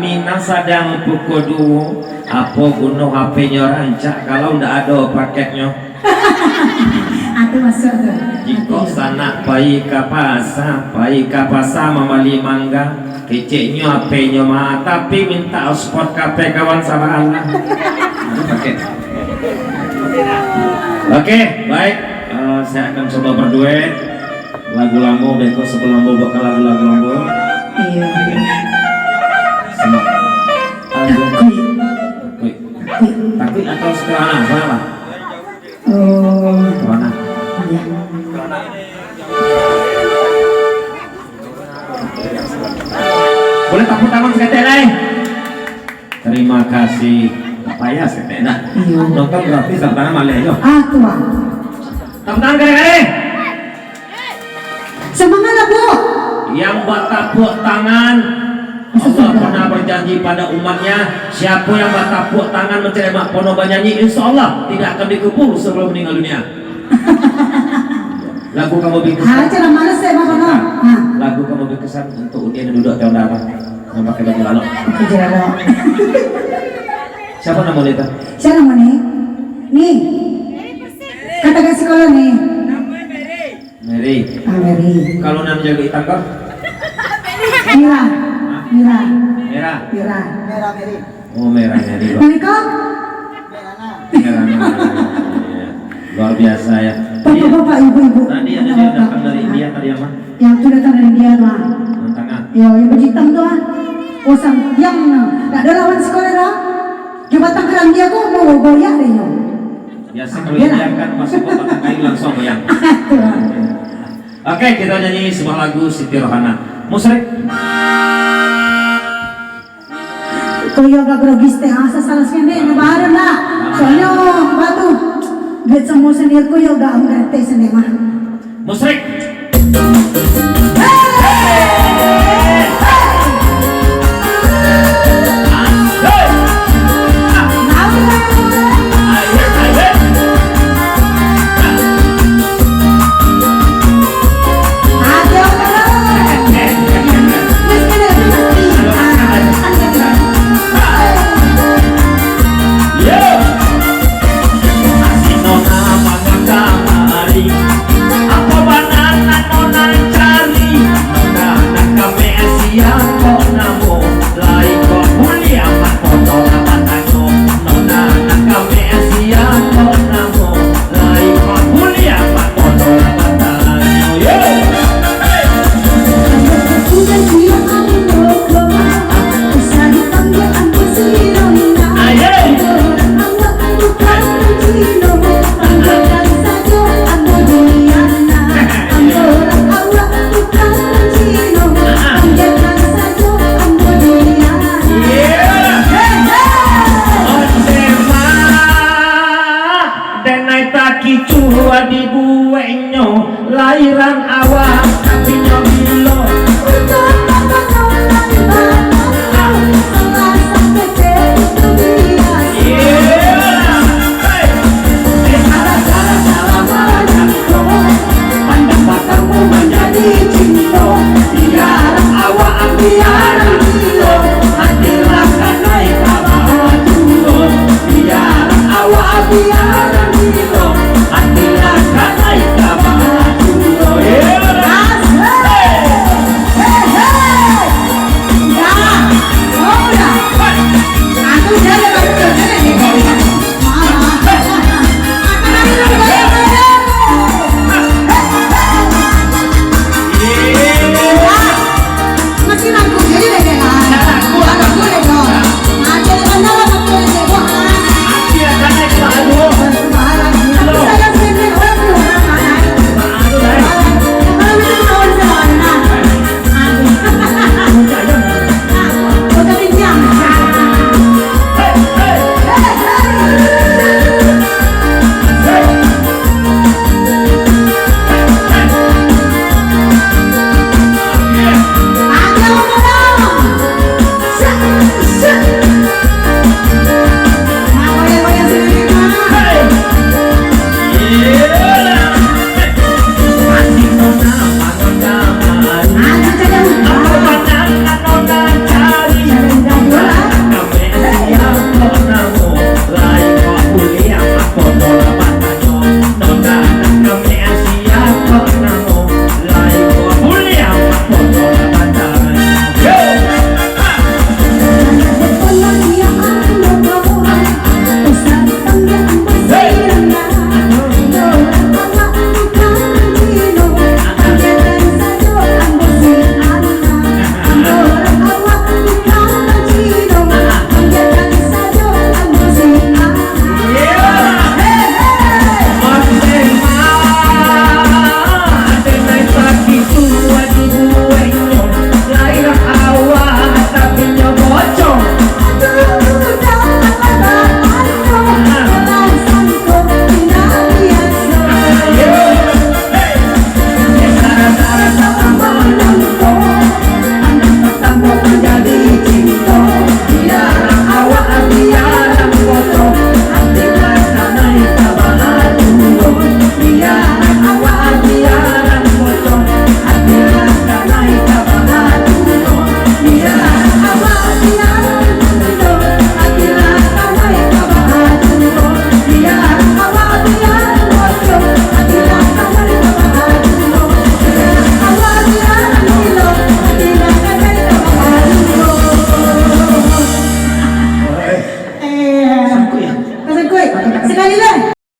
Mina sedang pukul 2. Apa gunung HP-nya rancak kalau ndak ada paketnya? Atuh masuk tuh. Jika sana pai ka pasar membeli mangga, keceknya HP-nya mah tapi minta hotspot kape kawan sama Allah. Paket. Oke, baik. Saya akan coba berduet lagu Lambo besok sebelum Lambo bakal lagu Lambo. Iya. Takut atau sekarang apa? Oh. Mana? Iya. Boleh tepuk tangan sekali. Terima kasih. Apa ya sekali? Iya. Nonton gratis tepuk tangan malah yo. Atuh. Tepuk tangan kali-kali. Semangat lah, Bu. Yang buat tepuk tangan, Allah pernah berjanji pada umatnya, siapa yang bertepuk tangan mencari mak pono bernyanyi, insya Allah tidak akan dikubur sebelum meninggal dunia. Lagu kamu berkesan. Cara mana sih, Bang Pono? Lagu kamu berkesan untuk undian yang duduk tahun apa? Yang pakai baju lalu. Pakai jero. Siapa nama Lita? Siapa nama nih? Nih. Katakan sekolah nih. Mary. Mary. Kalau nama jaga hitam kau? Mira. Mira. Merah. Mira. Mary. Oh merah Mary. Mereka? Merah. Luar biasa ya. Bapak-bapak, ibu-ibu. Tadi ada dia datang dari India tadi apa? Yang itu datang dari India tuh. Tengah. Yo, yang berhitam tuh. Usang yang tak ada lawan sekolah dah. Dia batang kerang dia kok mau goyak deh yo. Biasa kalau India kan masuk ke batang kayu langsung goyang. Oke, kita nyanyi sebuah lagu Siti Rohana. Musrik. Kau yang gak grogis teh asa salah sekali nabaran lah. Soalnya batu. Gak semua sendiri kau yang gak mengerti sendiri mah. Musrik.